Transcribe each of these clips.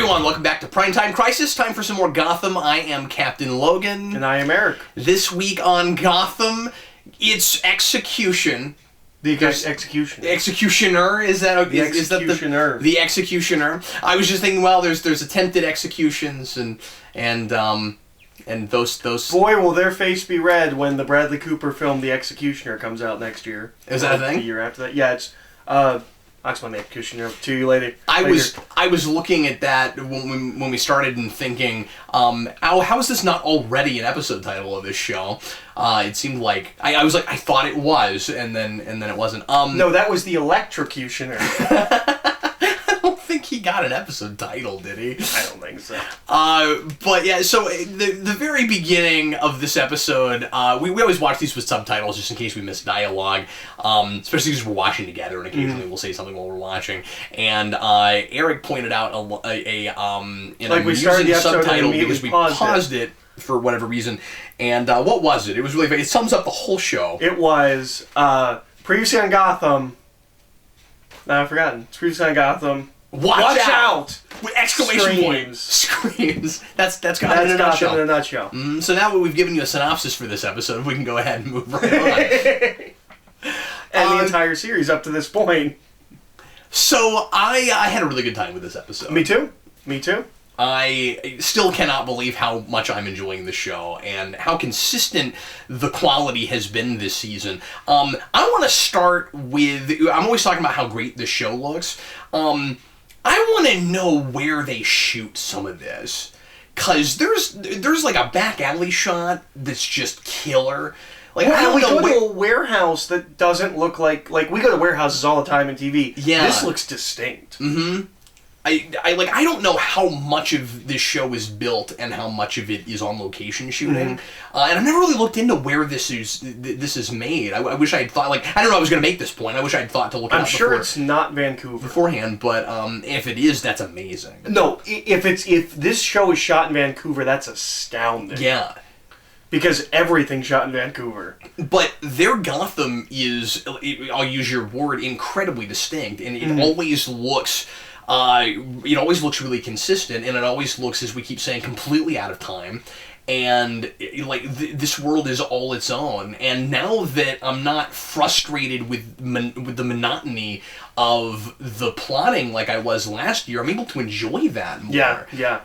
everyone, welcome back to Primetime Crisis. Time for some more Gotham. I am Captain Logan. And I am Eric. This week on Gotham, it's Execution. The Executioner. Executioner, is that the Executioner? The Executioner. I was just thinking, well, there's attempted executions and those. Boy, will their face be red when the Bradley Cooper film The Executioner comes out next year. Is that a thing? The year after that. Yeah, it's I'll explain The Executioner to you later. I was looking at that when we started and thinking, how is this not already an episode title of this show? It seemed like I was like, I thought it was, and then it wasn't. No, that was The Electrocutioner. I don't think he got an episode title, did he? I don't think so. But yeah, so the very beginning of this episode, we always watch these with subtitles just in case we miss dialogue, especially because we're watching together and occasionally we'll say something while we're watching. And Eric pointed out an amusing subtitle because we paused it for whatever reason. And what was it? It was really funny. It sums up the whole show. It was previously on Gotham. No, I've forgotten. It's previously on Gotham. Watch out! With exclamation point. Screams. That's Gotham in a nutshell. In a nutshell. So now that we've given you a synopsis for this episode, we can go ahead and move right on. And the entire series up to this point. So I had a really good time with this episode. Me too. I still cannot believe how much I'm enjoying the show and how consistent the quality has been this season. I want to start with... I'm always talking about how great the show looks. I want to know where they shoot some of this. Because there's like a back alley shot that's just killer. Like, we go to a warehouse that doesn't look like we go to warehouses all the time in TV. Yeah. This looks distinct. Mm-hmm. I don't know how much of this show is built and how much of it is on location shooting, and I've never really looked into where this is made. I wish I had thought, I don't know I was going to make this point. I wish I had thought to look it up I'm sure it's not Vancouver beforehand, but if it is, that's amazing. No, if this show is shot in Vancouver, that's astounding. Yeah. Because everything's shot in Vancouver. But their Gotham is, I'll use your word, incredibly distinct, and it always looks... it always looks really consistent, and it always looks, as we keep saying, completely out of time. And this world is all its own. And now that I'm not frustrated with the monotony of the plotting like I was last year, I'm able to enjoy that more. Yeah.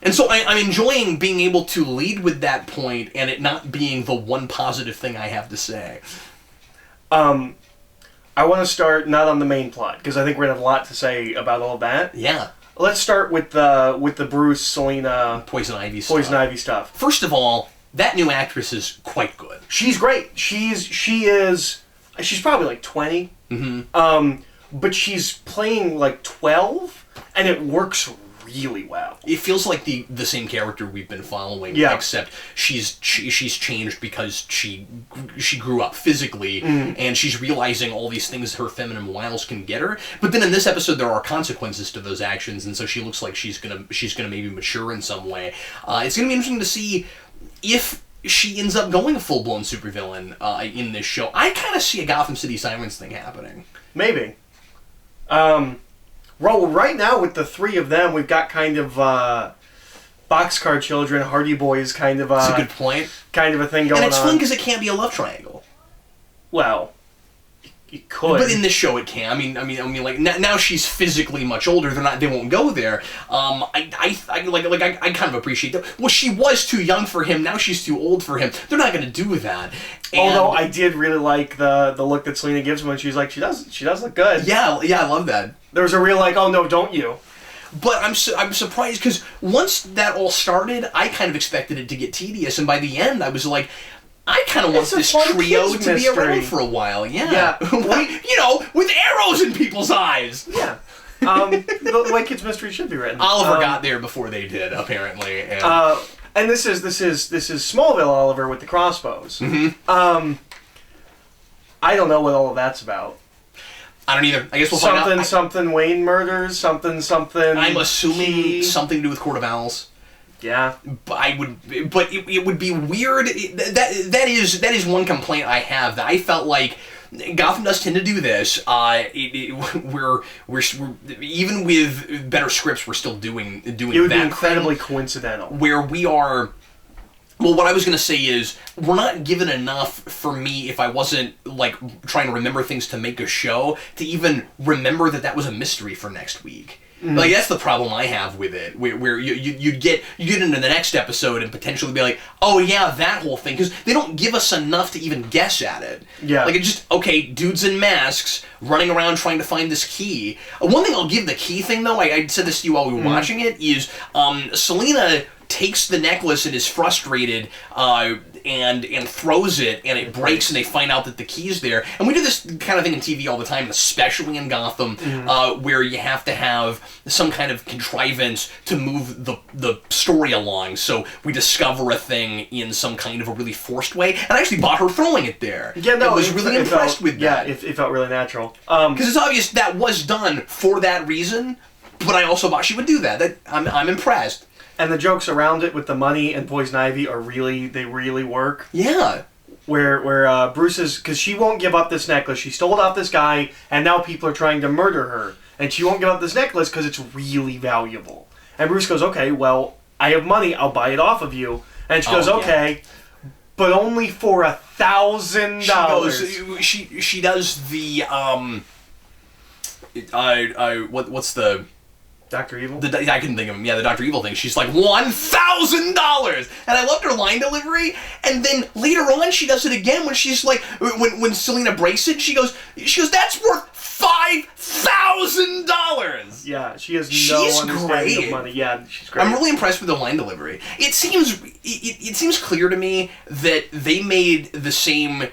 And so I'm enjoying being able to lead with that point, and it not being the one positive thing I have to say. I want to start not on the main plot, because I think we're going to have a lot to say about all of that. Yeah. Let's start with the Bruce, Selena... Poison Ivy stuff. First of all, that new actress is quite good. She's great. She's probably like 20. Mm-hmm. But she's playing like 12, and it works really well. It feels like the same character we've been following, except she's changed because she grew up physically, and she's realizing all these things her feminine wiles can get her. But then in this episode, there are consequences to those actions, and so she looks like she's gonna maybe mature in some way. It's gonna be interesting to see if she ends up going a full-blown supervillain in this show. I kind of see a Gotham City Sirens thing happening. Maybe. Well, right now with the three of them, we've got kind of Boxcar Children, Hardy Boys kind of That's a good point. Kind of a thing going on. And it's fun because it can't be a love triangle. Well, it could. But in this show, it can. I mean, like now she's physically much older. They won't go there. I kind of appreciate that. Well, she was too young for him. Now she's too old for him. They're not going to do that. And although I did really like the look that Selena gives him when she's like, she does look good. Yeah, I love that. There was a real oh no, don't you? But I'm surprised because once that all started, I kind of expected it to get tedious, and by the end, I was like, I kind of want this trio to be around for a while. Yeah. With arrows in people's eyes. Yeah. The way Kids Mystery should be written. Oliver got there before they did, apparently. And this is Smallville Oliver with the crossbows. Mm-hmm. I don't know what all of that's about. I don't either. I guess we'll find out. Something Wayne murders, something. I'm assuming something to do with Court of Owls. Yeah. But it would be weird. That is one complaint I have, that I felt like Gotham does tend to do this. We're even with better scripts, we're still doing It would that be incredibly thing coincidental. where we are. Well, what I was going to say is, we're not given enough for me, if I wasn't, like, trying to remember things to make a show, to even remember that was a mystery for next week. Like, that's the problem I have with it, where you'd get into the next episode and potentially be like, oh yeah, that whole thing, because they don't give us enough to even guess at it. Yeah. Like, it's just, okay, dudes in masks running around trying to find this key. One thing I'll give the key thing, though, I said this to you while we were watching it, is Selena takes the necklace and is frustrated and throws it, and it breaks, and they find out that the key's there. And we do this kind of thing in TV all the time, especially in Gotham, where you have to have some kind of contrivance to move the story along. So we discover a thing in some kind of a really forced way, and I actually bought her throwing it there. Yeah, no, I was really impressed with that. Yeah, it felt really natural. Because it's obvious that was done for that reason, but I also thought she would do that. I'm impressed. And the jokes around it with the money and Poison Ivy they really work. Yeah. Where Bruce is, because she won't give up this necklace. She stole it off this guy, and now people are trying to murder her. And she won't give up this necklace because it's really valuable. And Bruce goes, okay, well, I have money, I'll buy it off of you. And she goes, okay, but only for $1,000. She does the, what's the... Dr. Evil? I couldn't think of him. Yeah, the Dr. Evil thing. She's like, $1,000! And I loved her line delivery. And then later on, she does it again when she's like, when Selena breaks it, she goes, that's worth $5,000! Yeah, she has no understanding of money. Yeah, she's great. I'm really impressed with the line delivery. It seems clear to me that they made the same...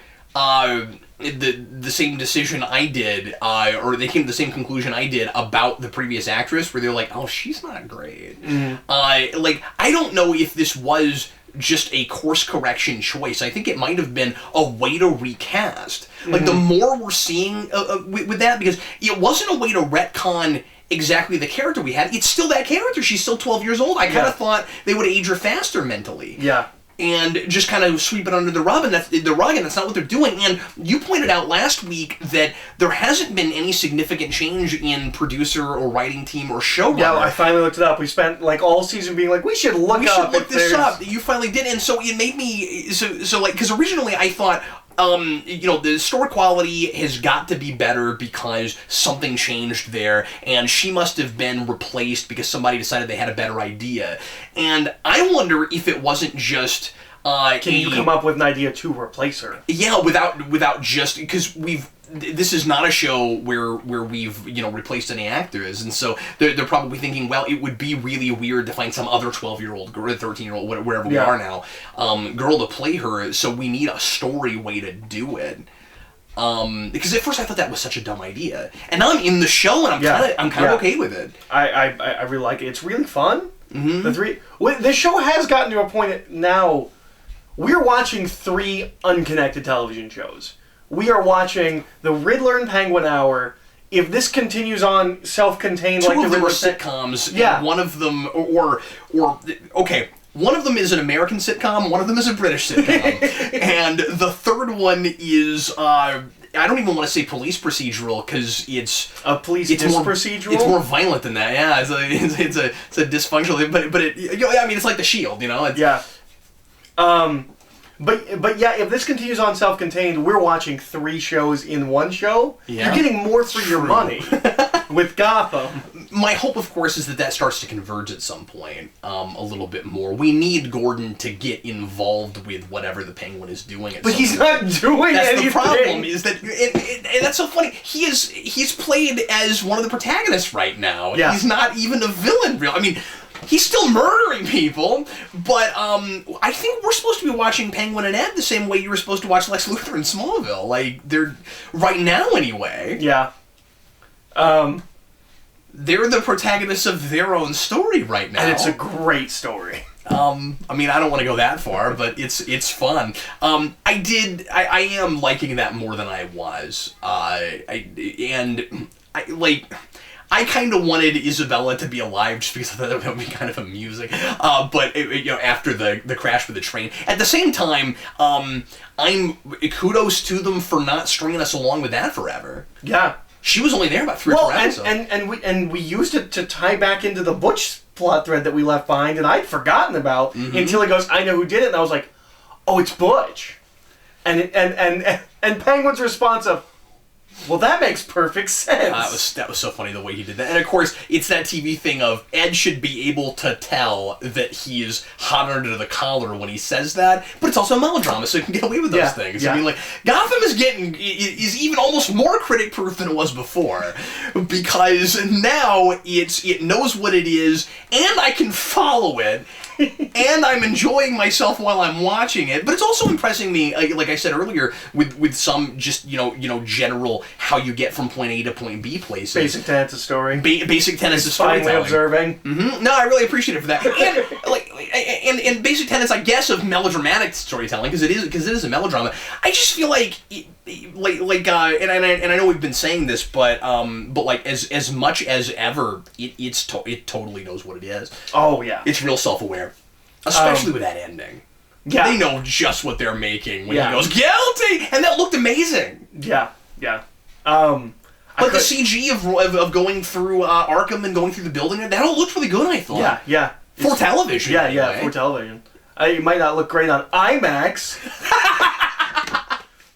the same decision I did, or they came to the same conclusion I did about the previous actress, where they're like, oh, she's not great. I don't know if this was just a course correction choice. I think it might have been a way to recast. Like, the more we're seeing with that, because it wasn't a way to retcon exactly the character we had. It's still that character. She's still 12 years old. I kind of thought they would age her faster mentally. Yeah. And just kind of sweep it under the rug, and that's not what they're doing. And you pointed out last week that there hasn't been any significant change in producer or writing team or showrunner. Yeah, I finally looked it up. We spent like all season being like, we should look this up. You finally did, and so it made me so like, because originally I thought, the story quality has got to be better because something changed there, and she must have been replaced because somebody decided they had a better idea. And I wonder if it wasn't just... Can you come up with an idea to replace her? Yeah, without just... Because this is not a show where we've replaced any actors, and so they're probably thinking, well, it would be really weird to find some other 12-year-old girl, 13-year-old, wherever we are now, girl to play her. So we need a story way to do it. Because at first I thought that was such a dumb idea, and now I'm in the show and I'm kind of okay with it. I really like it. It's really fun. The show has gotten to a point now. We're watching 3 unconnected television shows. We are watching the Riddler and Penguin Hour. If this continues on self-contained, like the Riddler sitcoms, and one of them, okay, one of them is an American sitcom, one of them is a British sitcom, and the third one is I don't even want to say police procedural, because it's a procedural. It's more violent than that. Yeah, it's a dysfunctional thing, but it's like The Shield, But yeah, if this continues on self-contained, we're watching 3 shows in one show. Yeah. You're getting more for your money with Gotham. My hope, of course, is that starts to converge at some point a little bit more. We need Gordon to get involved with whatever the Penguin is doing. But he's not doing anything. That's the problem. Is that, and that's so funny. He's played as one of the protagonists right now. Yeah. He's not even a villain. He's still murdering people, but I think we're supposed to be watching Penguin and Ed the same way you were supposed to watch Lex Luthor in Smallville. Like, they're... right now, anyway. Yeah. They're the protagonists of their own story right now. And it's a great story. I don't want to go that far, but it's fun. I am liking that more than I was. I kind of wanted Isabella to be alive just because I thought that would be kind of amusing. But after the crash with the train, at the same time, I'm kudos to them for not stringing us along with that forever. Yeah, she was only there about 3 or 4 episodes. and we used it to tie back into the Butch plot thread that we left behind, and I'd forgotten about until he goes, "I know who did it," and I was like, "Oh, it's Butch," and Penguin's response of, "Well, that makes perfect sense." That was so funny the way he did that. And of course, it's that TV thing of Ed should be able to tell that he is hot under the collar when he says that, but it's also a melodrama, so he can get away with those things. Yeah. I mean, like, Gotham is even almost more critic-proof than it was before, because now it knows what it is, and I can follow it, and I'm enjoying myself while I'm watching it. But it's also impressing me, like I said earlier, with some just general how you get from point A to point B places. Basic tenets of story. Basic tenets of storytelling. Finally observing. No, I really appreciate it for that. And and basic tenets, I guess, of melodramatic storytelling, because it is a melodrama. I just feel like and I know we've been saying this, but like as much as ever, it totally knows what it is. Oh yeah, it's real self-aware, especially with that ending. Yeah, they know just what they're making when he goes guilty, and that looked amazing. Yeah. But the CG of going through Arkham and going through the building, that all looked really good, I thought. Yeah. For television. Yeah, for television. It might not look great on IMAX,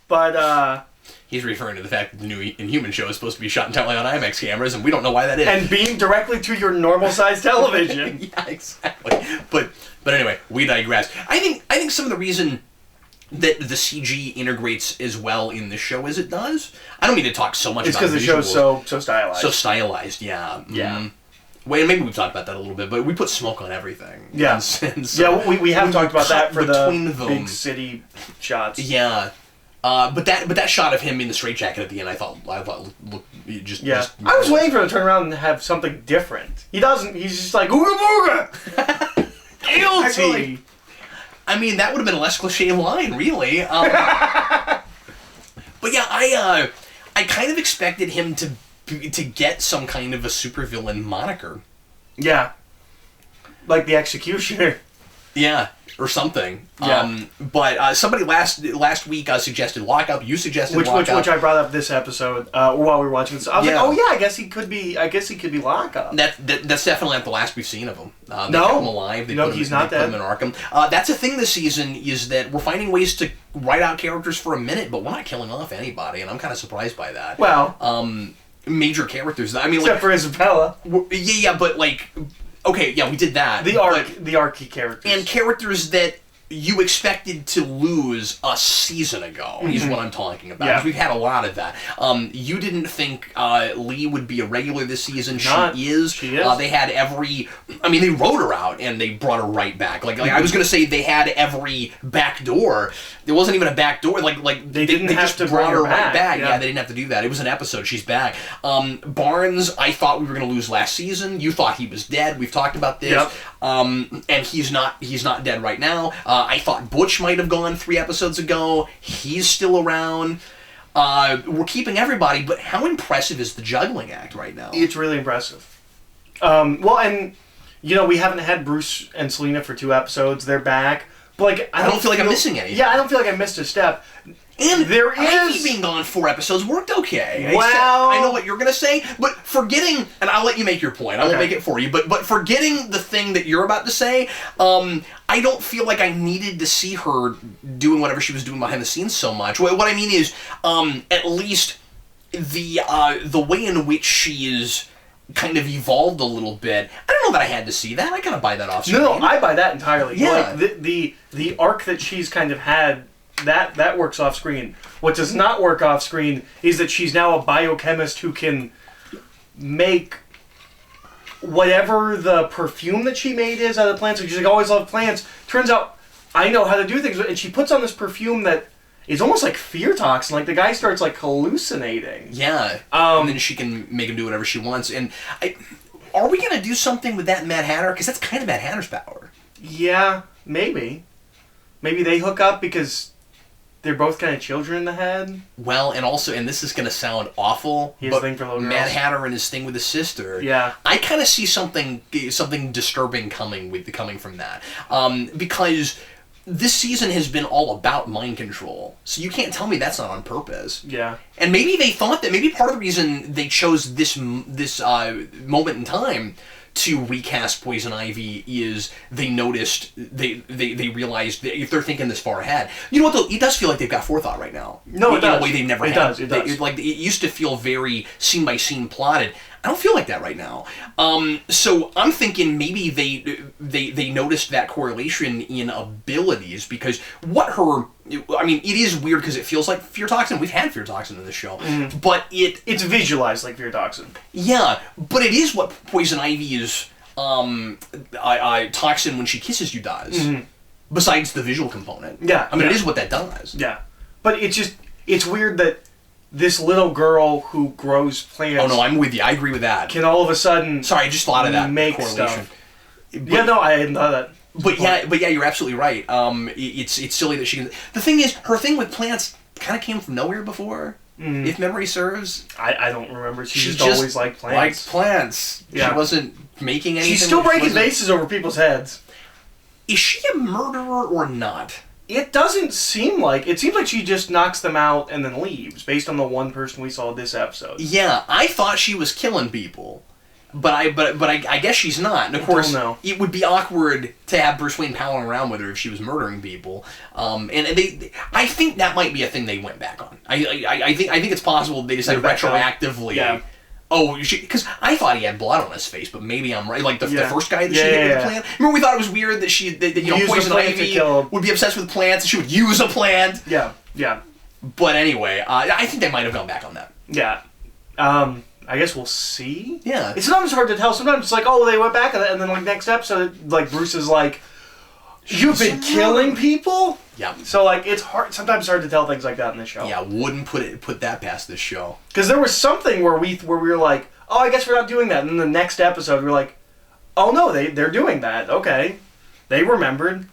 but he's referring to the fact that the new Inhuman show is supposed to be shot entirely on IMAX cameras, and we don't know why that is. And beamed directly to your normal-sized television. Yeah, exactly. But anyway, we digress. I think some of the reason that the CG integrates as well in this show as it does. I don't mean to talk so much about it's because the show's so stylized. So stylized, yeah. Yeah. Well, maybe we've talked about that a little bit, but we put smoke on everything. Yeah. And so we have talked about that for the them. big city shots. Yeah. But that shot of him in the straitjacket at the end, I thought looked just. Yeah. Just, I was waiting for him to turn around and have something different. He doesn't. He's just like ooga booga. Guilty. I mean, that would have been a less cliche line, really. But yeah, I kind of expected him to get some kind of a supervillain moniker. Yeah. Like the Executioner. Yeah, or something. Yeah. But somebody last week suggested Lockup. You suggested Lockup, which I brought up this episode while we were watching this. I was like, oh yeah, I guess he could be Lockup. That's definitely not the last we've seen of him. They kept him alive. He's not dead. Put him in Arkham. That's a thing this season, is that we're finding ways to write out characters for a minute, but we're not killing off anybody, and I'm kind of surprised by that. Well, major characters. I mean, except for Isabella. Yeah, but like. Okay, yeah, we did that. The archy characters. And characters that you expected to lose a season ago is what I'm talking about. Yeah. We've had a lot of that. You didn't think Lee would be a regular this season. She is. She is. They had they wrote her out and they brought her right back. Like I was going to say, they had every back door. There wasn't even a back door. They just brought her back. Right back. Yeah, they didn't have to do that. It was an episode. She's back. Barnes, I thought we were going to lose last season. You thought he was dead. We've talked about this. Yep. And he's not dead right now. I thought Butch might have gone 3 episodes ago. He's still around. We're keeping everybody, but how impressive is the juggling act right now? It's really impressive. And we haven't had Bruce and Selena for 2 episodes. They're back. But I don't feel like I'm missing anything. Yeah, I don't feel like I missed a step. And there is being gone 4 episodes worked okay. Well, I know what you're gonna say, but forgetting, and I'll let you make your point. I won't make it for you, but forgetting the thing that you're about to say, I don't feel like I needed to see her doing whatever she was doing behind the scenes so much. What I mean is, at least the way in which she is kind of evolved a little bit. I don't know that I had to see that. I kind of buy that off screen. No, I buy that entirely. Yeah. Like, the arc that she's kind of had. That works off screen. What does not work off screen is that she's now a biochemist who can make whatever the perfume that she made is out of plants. She's like, I always loved plants. Turns out I know how to do things. And she puts on this perfume that is almost like fear toxin. Like the guy starts like hallucinating. Yeah. And then she can make him do whatever she wants. And are we going to do something with that Mad Hatter? Because that's kind of Mad Hatter's power. Yeah, maybe. Maybe they hook up because they're both kind of children in the head. Well, and also, and this is going to sound awful, but thing for little girls. Mad Hatter and his thing with his sister. Yeah. I kind of see something disturbing coming from that. Because this season has been all about mind control. So you can't tell me that's not on purpose. Yeah. And maybe they thought that, maybe part of the reason they chose this moment in time to recast Poison Ivy is they noticed, they realized that if they're thinking this far ahead, you know what though, it does feel like they've got forethought right now. No, it does. In a way they've never had. It does. Like, it used to feel very scene by scene plotted. I don't feel like that right now. So I'm thinking maybe they noticed that correlation in abilities, because it is weird because it feels like Fear Toxin. We've had Fear Toxin in this show, but it's visualized like Fear Toxin. Yeah, but it is what Poison Ivy's toxin when she kisses you does. Mm-hmm. Besides the visual component. Yeah, I mean it is what that does. Yeah, but it's weird that this little girl who grows plants... Oh, no, I'm with you. I agree with that. ...can all of a sudden... Sorry, I just thought of that make correlation. Stuff. I hadn't thought of that. But yeah, you're absolutely right. It's silly that she can... The thing is, her thing with plants kind of came from nowhere before, if memory serves. I don't remember. She just always liked plants. Yeah. She wasn't making anything. She's still breaking vases over people's heads. Is she a murderer or not? It doesn't seem like... It seems like she just knocks them out and then leaves, based on the one person we saw this episode. Yeah, I thought she was killing people. But I guess she's not. And of course, it would be awkward to have Bruce Wayne palling around with her if she was murdering people. I think that might be a thing they went back on. I think it's possible they decided retroactively... Yeah. Oh, because I thought he had blood on his face, but maybe I'm right. Like the first guy that she hit with the plant. Remember, we thought it was weird that Poison Ivy would be obsessed with plants and she would use a plant. Yeah, yeah. But anyway, I think they might have gone back on that. Yeah. I guess we'll see. Yeah. It's sometimes hard to tell. Sometimes it's like, oh, they went back on that, and then like next episode, like Bruce is like, "You've been killing people." Yeah. So like it's hard. Sometimes it's hard to tell things like that in the show. Yeah, wouldn't put that past this show. Because there was something where we were like, oh, I guess we're not doing that, and then the next episode we're like, oh no, they're doing that. Okay, they remembered.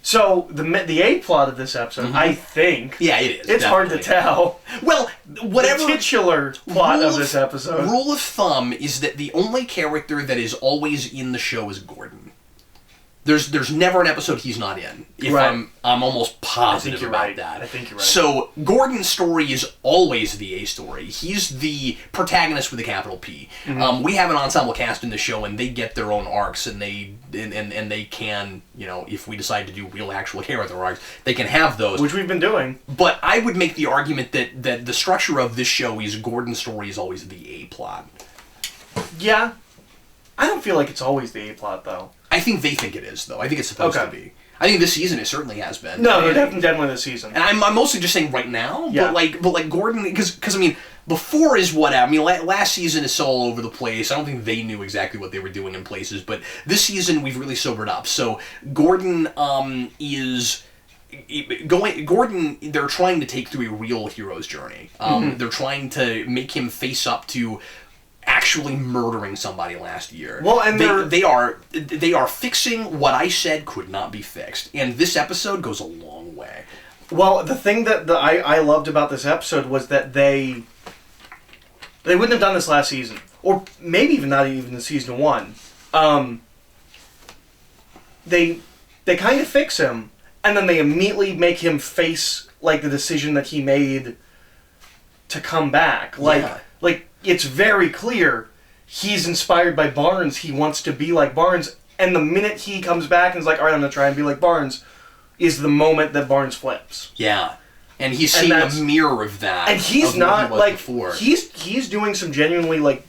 So the A plot of this episode, I think, it is. It's hard to tell. Well, whatever the titular plot of this episode. Rule of thumb is that the only character that is always in the show is Gordon. There's never an episode he's not in. I'm almost positive about that. I think you're right. So Gordon's story is always the A story. He's the protagonist with a capital P. Mm-hmm. We have an ensemble cast in the show, and they get their own arcs, and they can, if we decide to do real actual character arcs, they can have those, which we've been doing. But I would make the argument that the structure of this show is Gordon's story is always the A plot. Yeah, I don't feel like it's always the A plot though. I think they think it is, though. I think it's supposed to be. I think this season it certainly has been. No, definitely this season. And I'm mostly just saying right now, but like Gordon, because I mean, before is what I mean. Last season is so all over the place. I don't think they knew exactly what they were doing in places, but this season we've really sobered up. So Gordon is Gordon. They're trying to take through a real hero's journey. They're trying to make him face up to actually murdering somebody last year. Well, and they are fixing what I said could not be fixed, and this episode goes a long way. Well, the thing that I loved about this episode was that they wouldn't have done this last season, or maybe even not even in season 1. They kind of fix him, and then they immediately make him face like the decision that he made to come back. Like it's very clear he's inspired by Barnes. He wants to be like Barnes. And the minute he comes back and is like, all right, I'm going to try and be like Barnes, is the moment that Barnes flips. Yeah. And he's seeing a mirror of that. And he's not, like, he's doing some genuinely, like,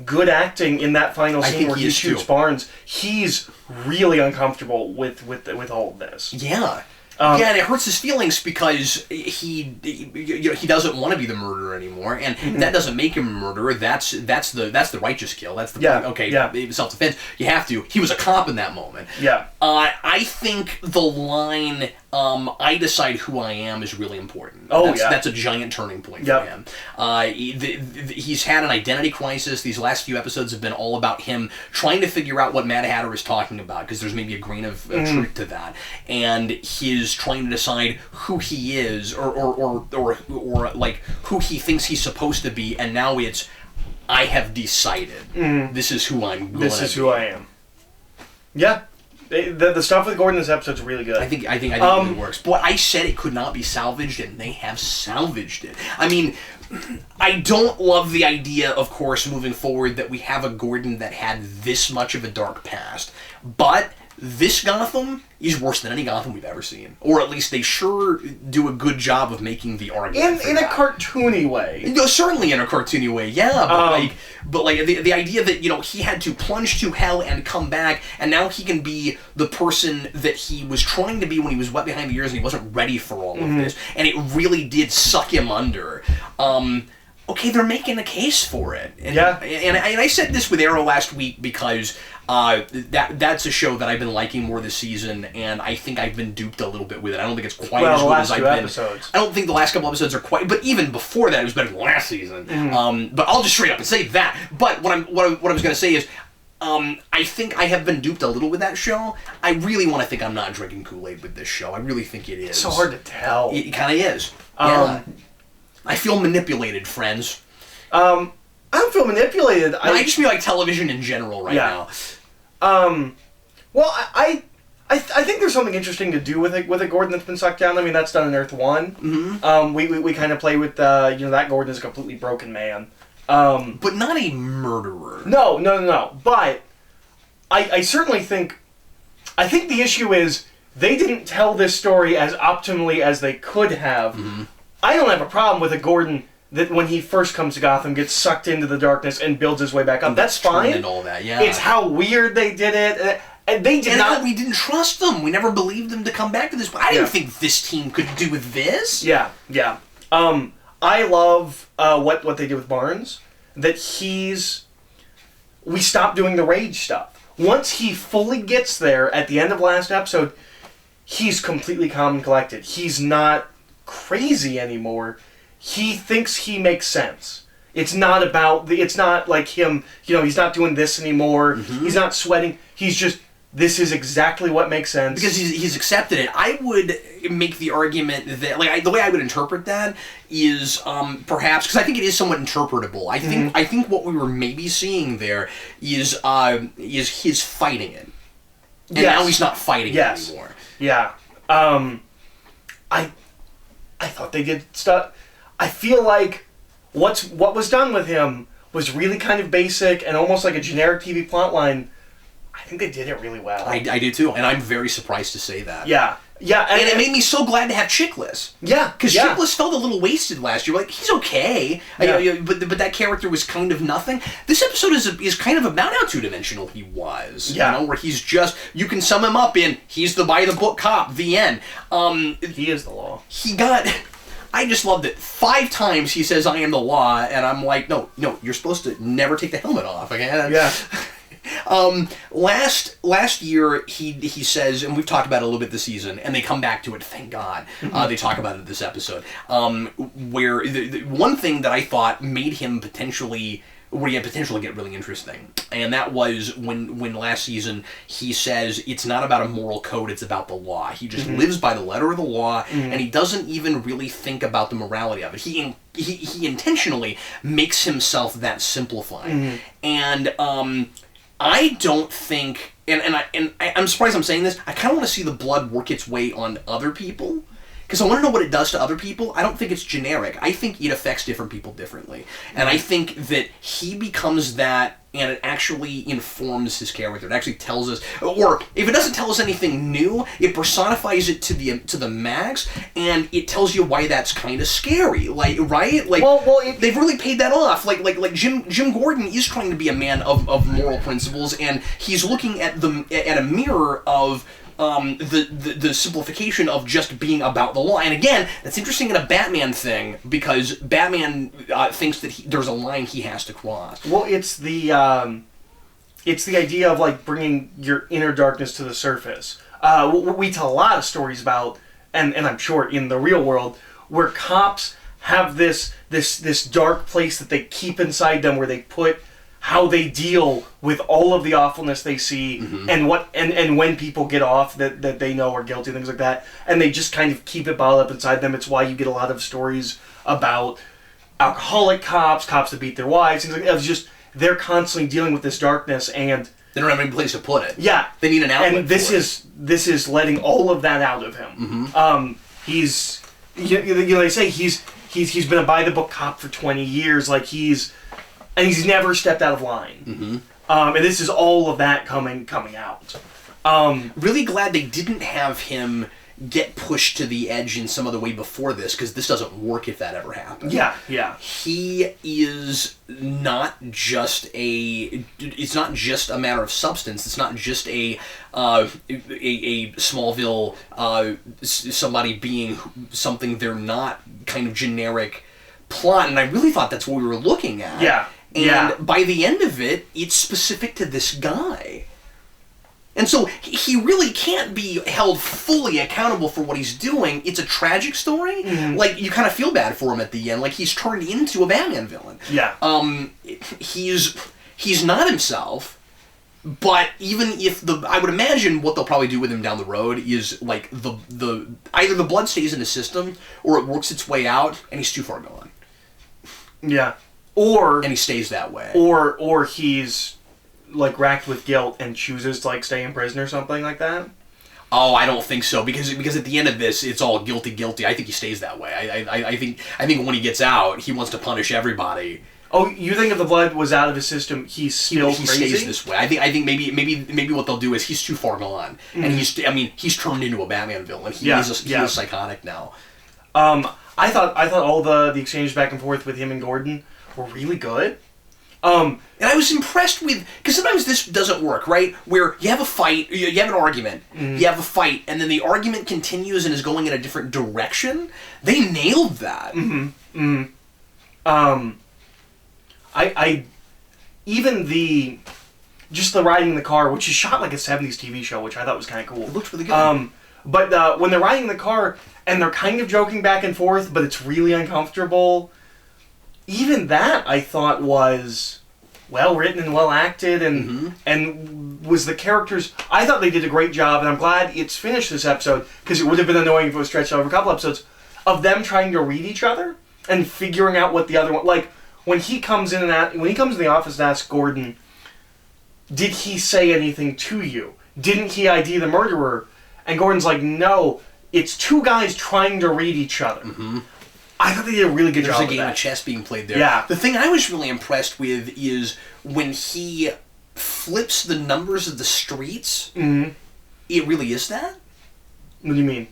good acting in that final scene where he shoots Barnes. He's really uncomfortable with all of this. Yeah. And it hurts his feelings because he doesn't want to be the murderer anymore, and that doesn't make him a murderer. That's the righteous kill. That's the self-defense. You have to. He was a cop in that moment. Yeah. I think the line "I decide who I am" is really important. That's a giant turning point for him. He's had an identity crisis. These last few episodes have been all about him trying to figure out what Mad Hatter is talking about, because there's maybe a grain of truth to that, and his is trying to decide who he is, or like who he thinks he's supposed to be, and now it's, I have decided. This is who I'm going to be. This is who I am. Yeah. The stuff with Gordon in this episode is really good. I think it really works. But I said it could not be salvaged, and they have salvaged it. I mean, I don't love the idea, of course, moving forward, that we have a Gordon that had this much of a dark past. But this Gotham is worse than any Gotham we've ever seen. Or at least they sure do a good job of making the argument. In a cartoony way. No, certainly in a cartoony way, yeah. But the idea that, he had to plunge to hell and come back, and now he can be the person that he was trying to be when he was wet behind the ears and he wasn't ready for all of this. And it really did suck him under. Okay, they're making a case for it. And, and I said this with Arrow last week because that's a show that I've been liking more this season, and I think I've been duped a little bit with it. I don't think it's quite as good as I've been. Episodes. I don't think the last couple episodes are quite, but even before that, it was better than last season. But I'll just straight up and say that. But what I was going to say is, I think I have been duped a little with that show. I really want to think I'm not drinking Kool-Aid with this show. I really think it is. It's so hard to tell. It kind of is. Yeah. I feel manipulated, friends. I don't feel manipulated. I just feel like television in general right now. Well, I think there's something interesting to do with a Gordon that's been sucked down. I mean, that's done in Earth 1. We kind of play with that Gordon is a completely broken man. But not a murderer. No. But I certainly think the issue is they didn't tell this story as optimally as they could have. I don't have a problem with a Gordon that when he first comes to Gotham gets sucked into the darkness and builds his way back up. That's fine. And all that, yeah. It's how weird they did it. And they did not... we didn't trust them. We never believed them to come back to this. I didn't think this team could do with this. Yeah. I love what they did with Barnes. That we stopped doing the rage stuff. Once he fully gets there at the end of last episode, he's completely calm and collected. He's not crazy anymore. He thinks he makes sense. It's not like him, he's not doing this anymore. He's not sweating. He's just, this is exactly what makes sense. Because he's accepted it. I would make the argument that, the way I would interpret that is perhaps, because I think it is somewhat interpretable. I think what we were maybe seeing there is his fighting it. And now he's not fighting it anymore. Yeah. I thought they did stuff. I feel like what was done with him was really kind of basic and almost like a generic TV plotline. I think they did it really well. I do too, and I'm very surprised to say that. Yeah, and it made me so glad to have Chickless. Yeah, because Chickless felt a little wasted last year. Like, he's okay, but that character was kind of nothing. This episode is kind of about how two-dimensional he was. Where he's just, you can sum him up in, he's the by-the-book cop. The end. He is the law. I just loved it. 5 times he says, "I am the law," and I'm like, no, you're supposed to never take the helmet off. Okay? Last year he says, and we've talked about it a little bit this season, and they come back to it. Thank God they talk about it this episode. Where the one thing that I thought made him where he had potential to get really interesting, and that was when last season he says it's not about a moral code, it's about the law. He just lives by the letter of the law, and he doesn't even really think about the morality of it. He intentionally makes himself that simplified, and I don't think, and I'm surprised I'm saying this, I kind of want to see the blood work its way on other people. Because I want to know what it does to other people. I don't think it's generic. I think it affects different people differently. And I think that he becomes that, and it actually informs his character. It actually tells us, or if it doesn't tell us anything new, it personifies it to the max, and it tells you why that's kind of scary. Like, right? Like, they've really paid that off. Like Jim Gordon is trying to be a man of moral principles, and he's looking at a mirror of the simplification of just being about the law. And again, that's interesting in a Batman thing, because Batman thinks that there's a line he has to cross. Well, it's the idea of like bringing your inner darkness to the surface. We tell a lot of stories about, and I'm sure in the real world, where cops have this dark place that they keep inside them, where they put how they deal with all of the awfulness they see and what and when people get off that they know are guilty, things like that, and they just kind of keep it bottled up inside them. It's why you get a lot of stories about alcoholic cops that beat their wives, things like that. It's just they're constantly dealing with this darkness, and they don't have any place to put it. Yeah, they need an outlet. And this is letting all of that out of him. He's they say he's been a by the book cop for 20 years, like he's never stepped out of line. And this is all of that coming out. Really glad they didn't have him get pushed to the edge in some other way before this, because this doesn't work if that ever happens. Yeah. He is not just it's not just a matter of substance. It's not just a Smallville somebody being something they're not kind of generic plot, and I really thought that's what we were looking at. Yeah. And by the end of it, it's specific to this guy. And so he really can't be held fully accountable for what he's doing. It's a tragic story. Like, you kind of feel bad for him at the end. Like, he's turned into a Batman villain. Yeah. He's not himself, but even if I would imagine what they'll probably do with him down the road is, like, either the blood stays in his system, or it works its way out, and he's too far gone. Yeah. And he stays that way. Or he's, like, racked with guilt and chooses to, like, stay in prison or something like that? Oh, I don't think so, because at the end of this, it's all guilty. I think he stays that way. I think when he gets out, he wants to punish everybody. Oh, you think if the blood was out of his system, he's still he crazy? Stays this way. I think maybe what they'll do is he's too far gone, and he's turned into a Batman villain. He's psychotic now. I thought all the exchanges back and forth with him and Gordon were really good. And I was impressed with, because sometimes this doesn't work, right? Where you have a fight, you have an argument, you have a fight, and then the argument continues and is going in a different direction. They nailed that. I even the riding in the car, which is shot like a 70s TV show, which I thought was kind of cool. It looked really good. But when they're riding in the car and they're kind of joking back and forth, but it's really uncomfortable. Even that I thought was well written and well acted, and was the characters. I thought they did a great job, and I'm glad it's finished this episode, because it would have been annoying if it was stretched over a couple episodes of them trying to read each other and figuring out what the other one, like when he comes in the office and asks Gordon, "Did he say anything to you? Didn't he ID the murderer?" And Gordon's like, "No, it's two guys trying to read each other." I thought they did a really good job of that. There's a game of chess being played there. Yeah. The thing I was really impressed with is when he flips the numbers of the streets, it really is that? What do you mean?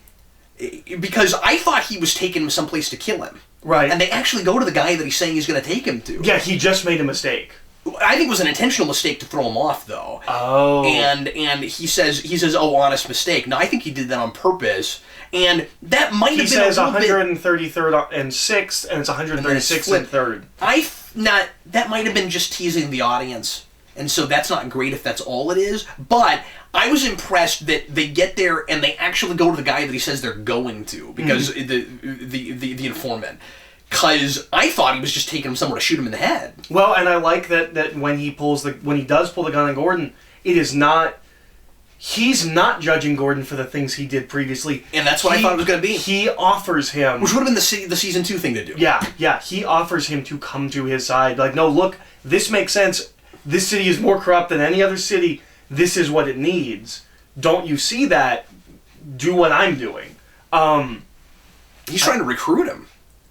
Because I thought he was taking him someplace to kill him. Right. And they actually go to the guy that he's saying he's going to take him to. Yeah, he just made a mistake. I think it was an intentional mistake to throw him off, though. Oh. And he says, "Oh, honest mistake." Now, I think he did that on purpose. And that might have been a little bit... He says 133rd and 6th, and it's 136th and 3rd. That might have been just teasing the audience. And so that's not great if that's all it is. But I was impressed that they get there and they actually go to the guy that he says they're going to. Because the informant. Because I thought he was just taking him somewhere to shoot him in the head. Well, and I like that when he does pull the gun on Gordon, it is not... He's not judging Gordon for the things he did previously. And that's what I thought it was going to be. He offers him... Which would have been the Season 2 thing to do. Yeah. He offers him to come to his side. Like, no, look, this makes sense. This city is more corrupt than any other city. This is what it needs. Don't you see that? Do what I'm doing. He's trying to recruit him.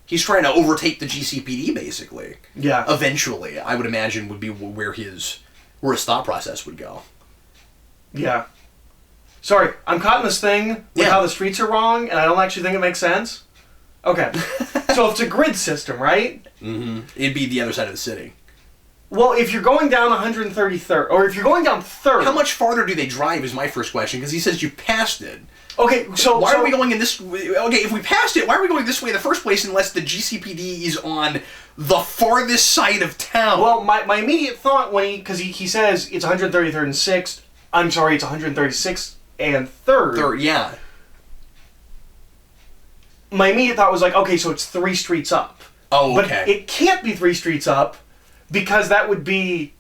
He's trying to overtake the GCPD, basically. Yeah. Eventually, I would imagine, would be where his thought process would go. Yeah. Sorry, I'm caught in this thing with how the streets are wrong, and I don't actually think it makes sense. Okay. So it's a grid system, right? It'd be the other side of the city. Well, if you're going down 133rd, or if you're going down 3rd... How much farther do they drive is my first question, because he says you passed it. Okay, so... Why are we going in this... Okay, if we passed it, why are we going this way in the first place unless the GCPD is on the farthest side of town? Well, my immediate thought when because he says it's 133rd and 6th... I'm sorry, it's 136th and 3rd. 3rd, yeah. My immediate thought was like, okay, so it's 3 streets up. Oh, okay. But it can't be 3 streets up because that would be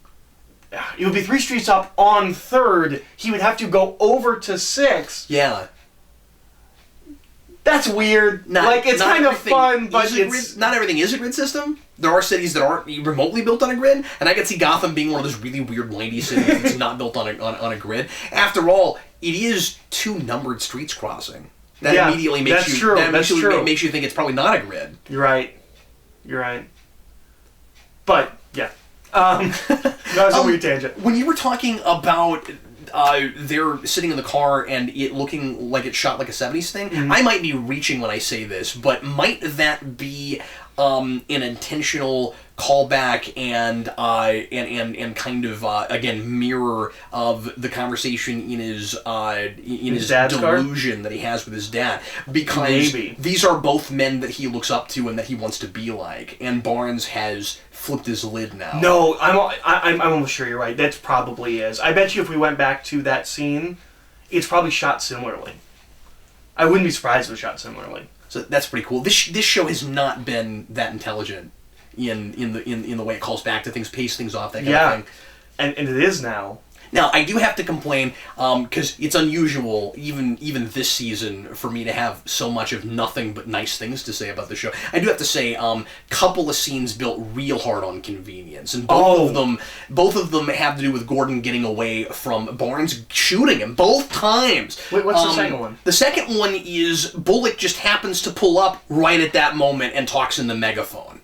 it would be 3 streets up on 3rd. He would have to go over to 6th. Yeah. That's weird. It's kind of fun, but not everything is a grid system. There are cities that aren't remotely built on a grid, and I could see Gotham being one of those really weird, windy cities that's not built on a grid. After all, it is 2 numbered streets crossing. That immediately makes makes you think it's probably not a grid. You're right. But yeah, that was a weird tangent. When you were talking about they're sitting in the car and it looking like it's shot like a 70s thing, I might be reaching when I say this, but might that be an intentional callback and kind of again mirror of the conversation in his delusion car? That he has with his dad, because these are both men that he looks up to and that he wants to be like, and Barnes has flipped his lid now. No, I'm almost sure you're right. That's probably is. I bet you if we went back to that scene, it's probably shot similarly. I wouldn't be surprised if it was shot similarly. So that's pretty cool. This show has not been that intelligent in the way it calls back to things, pace things off, that kind of thing. And it is now. Now, I do have to complain, because it's unusual, even this season, for me to have so much of nothing but nice things to say about the show. I do have to say, couple of scenes built real hard on convenience, and both of them have to do with Gordon getting away from Barnes shooting him both times. Wait, what's the second one? The second one is Bullock just happens to pull up right at that moment and talks in the megaphone.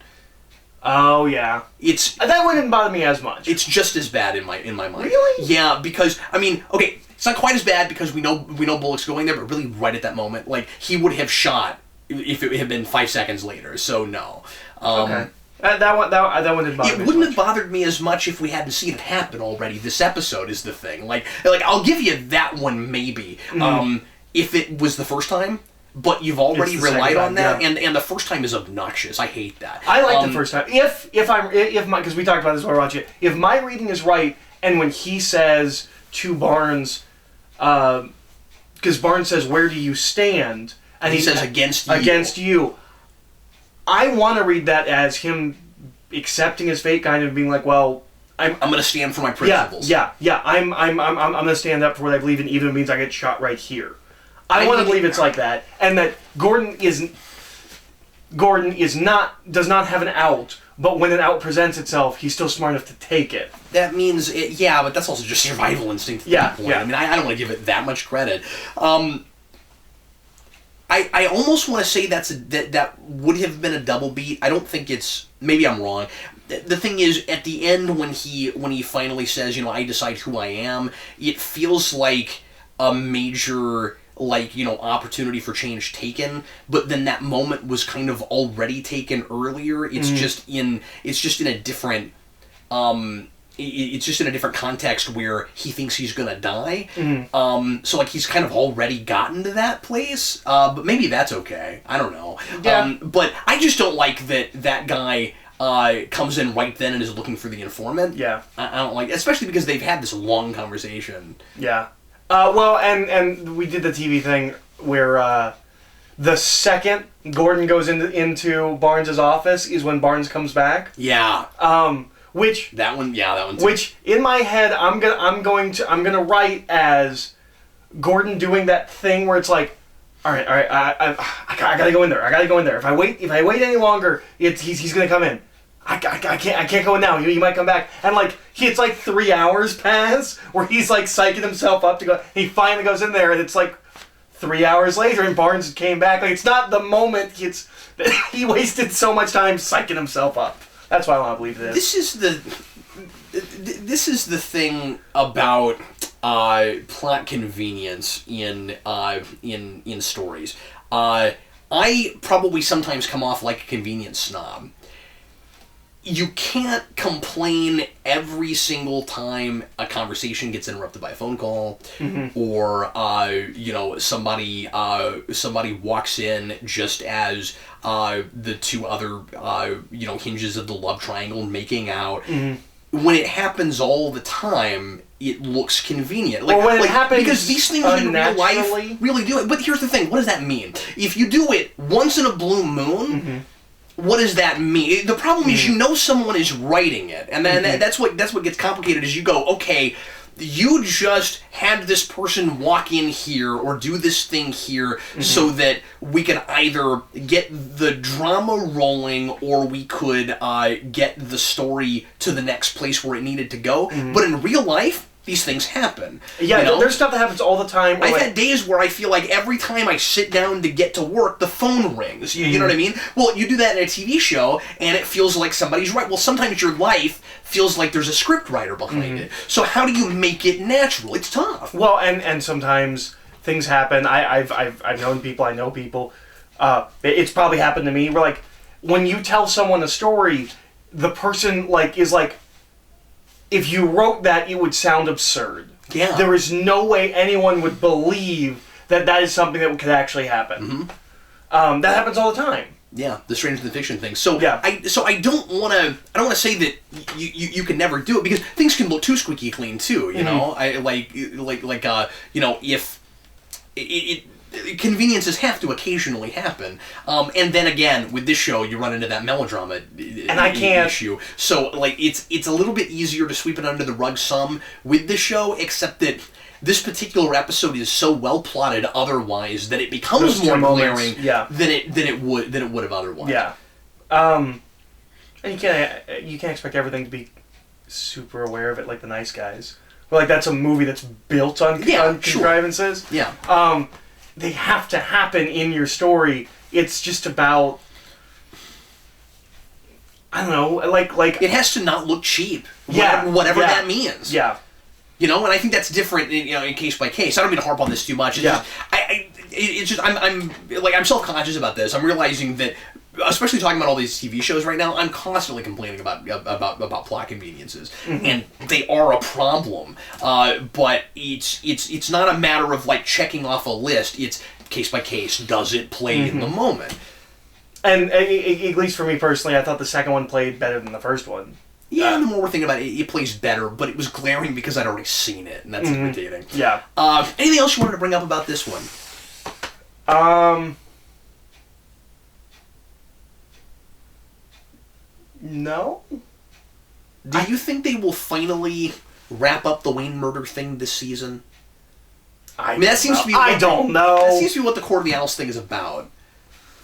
Oh yeah, that one didn't bother me as much. It's just as bad in my mind. Really? Yeah, because okay, it's not quite as bad because we know Bullock's going there, but really right at that moment, like he would have shot if it had been 5 seconds later. So no. Okay. That one didn't bother me. It wouldn't have bothered me as much if we hadn't seen it happen already. This episode is the thing. Like I'll give you that one maybe. If it was the first time. But you've already relied on that, and the first time is obnoxious. I hate that. I like the first time. If because we talked about this while we were watching it. If my reading is right, and when he says to Barnes, because Barnes says, "Where do you stand?" and he says, "Against you." Against you. I want to read that as him accepting his fate, kind of being like, "Well, I'm going to stand for my principles." Yeah. I'm going to stand up for what I believe in, even if it means I get shot right here. I want to believe it's like that, and that Gordon does not have an out, but when an out presents itself, he's still smart enough to take it. That means, but that's also just survival instinct at that point. Yeah. I mean, I don't want to give it that much credit. I almost want to say that would have been a double beat. I don't think it's. Maybe I'm wrong. The thing is, at the end when he finally says, I decide who I am, it feels like a major opportunity for change taken, but then that moment was kind of already taken earlier. It's just in a different it's just in a different context where he thinks he's gonna die. So he's kind of already gotten to that place. But maybe that's okay. I don't know. Yeah. But I just don't like that guy comes in right then and is looking for the informant. Yeah. I don't like, especially because they've had this long conversation. Yeah. Well, and we did the TV thing where the second Gordon goes into Barnes' office is when Barnes comes back. Yeah. Which that one too. Which in my head I'm gonna write as Gordon doing that thing where it's like, all right, I gotta go in there. If I wait any longer, he's gonna come in. I can't go in now. You might come back. And it's 3 hours pass where he's psyching himself up to go. He finally goes in there, and it's 3 hours later, and Barnes came back. It's not the moment. He wasted so much time psyching himself up. That's why I want to believe this. This is the thing about plot convenience in stories. I probably sometimes come off like a convenience snob. You can't complain every single time a conversation gets interrupted by a phone call, or somebody walks in just as the two other hinges of the love triangle making out. When it happens all the time, it looks convenient. When it happens because these things in real life really do it. But here's the thing: what does that mean? If you do it once in a blue moon. what does that mean? The problem is someone is writing it, and then that's what gets complicated. Is you go, okay, you just had this person walk in here or do this thing here so that we could either get the drama rolling or we could get the story to the next place where it needed to go. But in real life, these things happen. Yeah, there's stuff that happens all the time. I've had days where I feel like every time I sit down to get to work, the phone rings. You know what I mean? Well, you do that in a TV show, and it feels like somebody's right. Well, sometimes your life feels like there's a script writer behind it. So how do you make it natural? It's tough. Well, and sometimes things happen. I've known people. I know people. It's probably happened to me. Where like when you tell someone a story, the person is like, if you wrote that, it would sound absurd. Yeah. There is no way anyone would believe that is something that could actually happen. That happens all the time. Yeah, the stranger than fiction thing. So yeah. I don't want to say that you can never do it, because things can look too squeaky clean too. You know, if conveniences have to occasionally happen, and then again with this show you run into that melodrama and I can't issue. So it's a little bit easier to sweep it under the rug some with this show, except that this particular episode is so well plotted otherwise that it becomes more glaring than it would have otherwise. Yeah. And you can't expect everything to be super aware of it like The Nice Guys. But that's a movie that's built on contrivances. Sure. Yeah. They have to happen in your story. It's just about, I don't know, like it has to not look cheap. Yeah. Whatever that means. Yeah. You know, and I think that's different, in case by case. I don't mean to harp on this too much. I'm self-conscious about this. I'm realizing that, especially talking about all these TV shows right now, I'm constantly complaining about plot conveniences, and they are a problem. But it's not a matter of checking off a list. It's case by case. Does it play in the moment? And at least for me personally, I thought the second one played better than the first one. Yeah, the more we're thinking about it, it plays better, but it was glaring because I'd already seen it, and that's irritating. Yeah. Anything else you wanted to bring up about this one? No. Do you think they will finally wrap up the Wayne murder thing this season? I don't know. That seems to be what the Court of the Owls thing is about.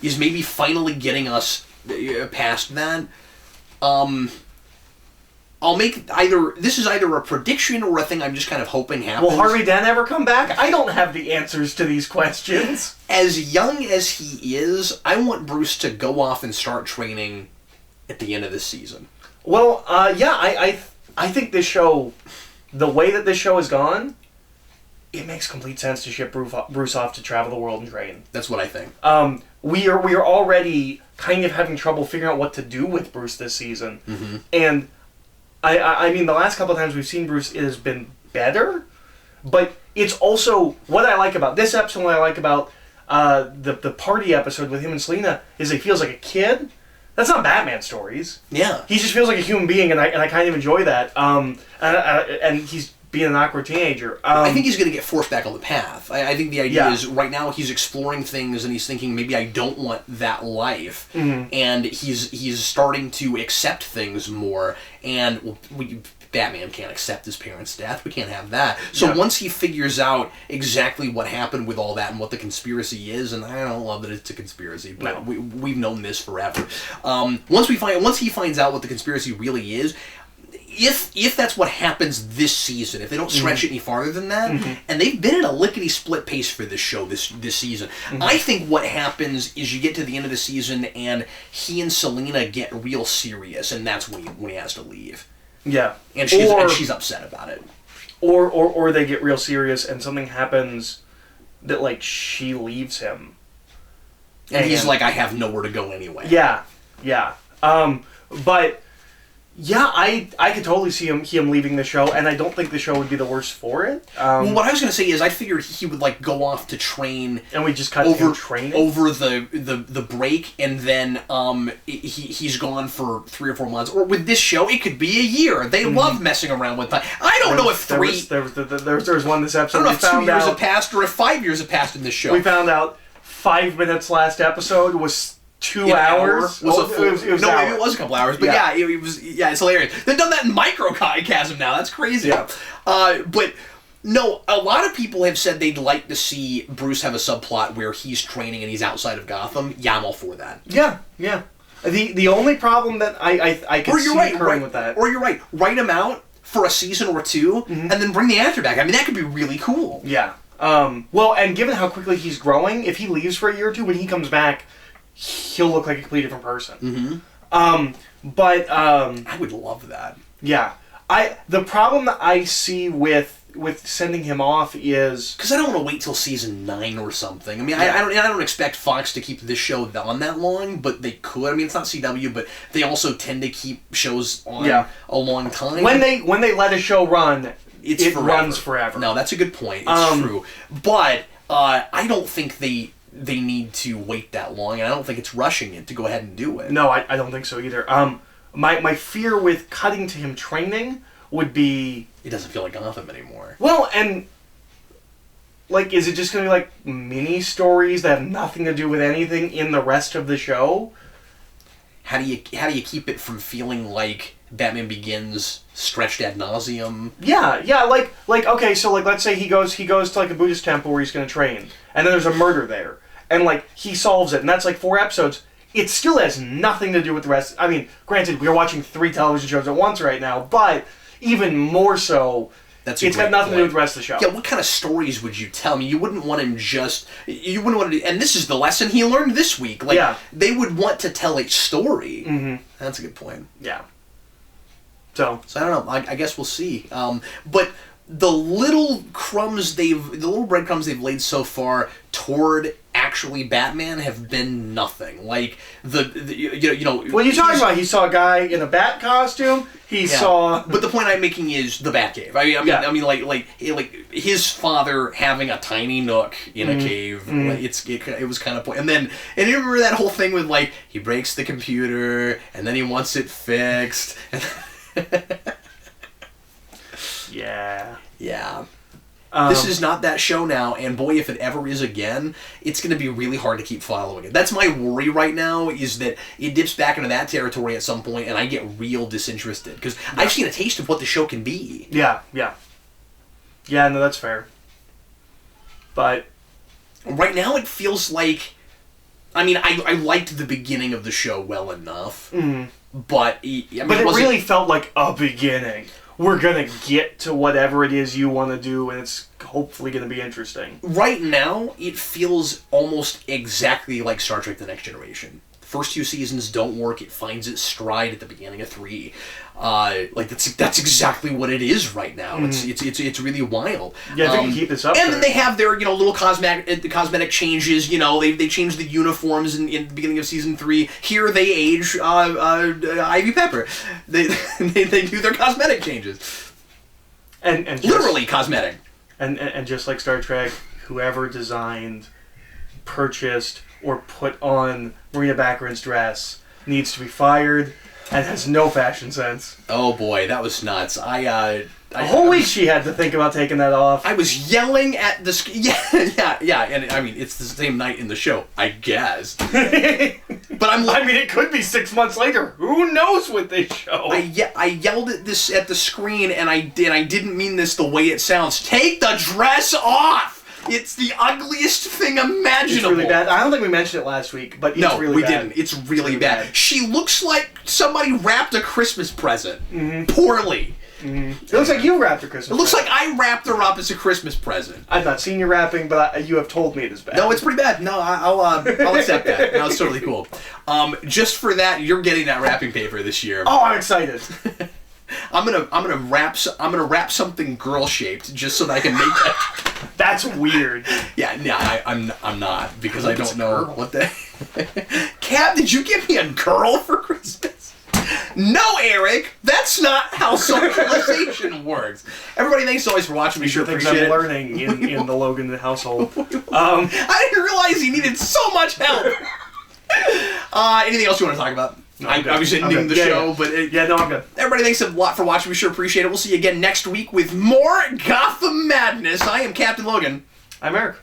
Is maybe finally getting us past that. I'll make this is either a prediction or a thing I'm just kind of hoping happens. Will Harvey Dent ever come back? I don't have the answers to these questions. As young as he is, I want Bruce to go off and start training at the end of this season. Well, I think this show, the way that this show has gone, it makes complete sense to ship Bruce off to travel the world and train. That's what I think. We are already kind of having trouble figuring out what to do with Bruce this season, and I mean the last couple of times we've seen Bruce, it has been better, but it's also what I like about this episode. What I like about the party episode with him and Selena is he feels like a kid. That's not Batman stories. Yeah, he just feels like a human being, and I kind of enjoy that. And he's being an awkward teenager. I think he's going to get forced back on the path. I think the idea is right now he's exploring things and he's thinking maybe I don't want that life, and he's starting to accept things more. And Batman can't accept his parents' death. We can't have that. So once he figures out exactly what happened with all that and what the conspiracy is, and I don't love that it's a conspiracy, but we've known this forever. Once he finds out what the conspiracy really is, if that's what happens this season, if they don't stretch it any farther than that, and they've been at a lickety-split pace for this show this season, I think what happens is you get to the end of the season and he and Selena get real serious, and that's when he has to leave. Yeah. And she's upset about it. Or they get real serious and something happens that, she leaves him. And he's like, I have nowhere to go anyway. Yeah. But... yeah, I could totally see him leaving the show, and I don't think the show would be the worse for it. Well, what I was going to say is I figured he would go off to train, and we just cut to him training over the break, and then he's gone for 3 or 4 months. Or with this show, it could be a year. They love messing around with time. I don't know if there was one this episode. I don't know if 2 years have passed or if 5 years have passed in this show. We found out 5 minutes last episode was 2 hours. Was a full, it was no, maybe it was a couple hours, but yeah, it was. Yeah, it's hilarious. They've done that in Microcosm now. That's crazy. Yeah. But no, a lot of people have said they'd like to see Bruce have a subplot where he's training and he's outside of Gotham. Yeah, I'm all for that. Yeah. The only problem that I can see occurring with that, or you're right, write him out for a season or two, and then bring the actor back. I mean, that could be really cool. Yeah. Well, and given how quickly he's growing, if he leaves for a year or two, when he comes back, he'll look like a completely different person. But I would love that. Yeah. The problem that I see with sending him off is because I don't want to wait till season 9 or something. I mean, I don't expect Fox to keep this show on that long, but they could. I mean, it's not CW, but they also tend to keep shows on a long time. When they let a show run, it runs forever. No, that's a good point. It's true, but I don't think they need to wait that long, and I don't think it's rushing it to go ahead and do it. No, I don't think so either. My fear with cutting to him training would be... It doesn't feel like Gotham anymore. Well, and... Like, is it just going to be, like, mini-stories that have nothing to do with anything in the rest of the show? How do you keep it from feeling like Batman Begins stretched ad nauseum? Yeah, like, okay, so, like, let's say he goes to, like, a Buddhist temple where he's going to train, and then there's a murder there, and, like, he solves it, and that's, like, 4 episodes. It still has nothing to do with the rest. I mean, granted, we're watching 3 television shows at once right now, but even more so, it's got nothing to do with the rest of the show. Yeah, what kind of stories would you tell me? You wouldn't want him you wouldn't want to, and this is the lesson he learned this week. Like, they would want to tell a story. Mm-hmm. That's a good point. Yeah. So I don't know. I guess we'll see. But the little breadcrumbs they've laid so far toward actually Batman have been nothing. Like you know. What are you talking about? He saw a guy in a bat costume. He saw. But the point I'm making is the Batcave. I mean, like his father having a tiny nook in a cave. It was kind of and you remember that whole thing with like he breaks the computer and then he wants it fixed. Yeah. This is not that show now, and boy, if it ever is again, it's going to be really hard to keep following it. That's my worry right now, is that it dips back into that territory at some point, and I get real disinterested, because I've seen a taste of what the show can be. Yeah, no, that's fair. But right now it feels like... I mean, I liked the beginning of the show well enough, but it really felt like a beginning. We're going to get to whatever it is you want to do, and it's hopefully going to be interesting. Right now, it feels almost exactly like Star Trek The Next Generation. The first 2 seasons don't work. It finds its stride at the beginning of 3. That's exactly what it is right now. It's really wild. Yeah, they can keep this up. And then they have their little cosmetic changes. They changed the uniforms in the beginning of season 3. Here they age Ivy Pepper. They do their cosmetic changes. And literally cosmetic. And just like Star Trek, whoever designed, purchased, or put on Marina Baccarin's dress needs to be fired and has no fashion sense. Oh boy, that was nuts. A whole week she had to think about taking that off. I was yelling at the yeah, and I mean, it's the same night in the show, I guess. But I mean, it could be 6 months later. Who knows what they show? I yelled at the screen, and I didn't mean this the way it sounds. Take the dress off! It's the ugliest thing imaginable. It's really bad. I don't think we mentioned it last week, but it's really bad. No, we didn't. It's really bad. She looks like somebody wrapped a Christmas present. Poorly. It looks like you wrapped a Christmas present. It looks like I wrapped her up as a Christmas present. I've not seen you wrapping, but you have told me it is bad. No, it's pretty bad. No, I'll accept that. No, it's totally cool. Just for that, you're getting that wrapping paper this year. Oh, I'm excited. I'm gonna wrap something girl shaped just so that I can make that. That's weird. Yeah, I'm not, because I don't know what the... Cat, did you give me a girl for Christmas? No, Eric, that's not how socialization works. Everybody, thanks always for watching. We sure appreciate it. I'm learning in the Logan household. I didn't realize he needed so much help. Anything else you want to talk about? No, I was ending the show, but... I'm good. Everybody, thanks a lot for watching. We sure appreciate it. We'll see you again next week with more Gotham Madness. I am Captain Logan. I'm Eric.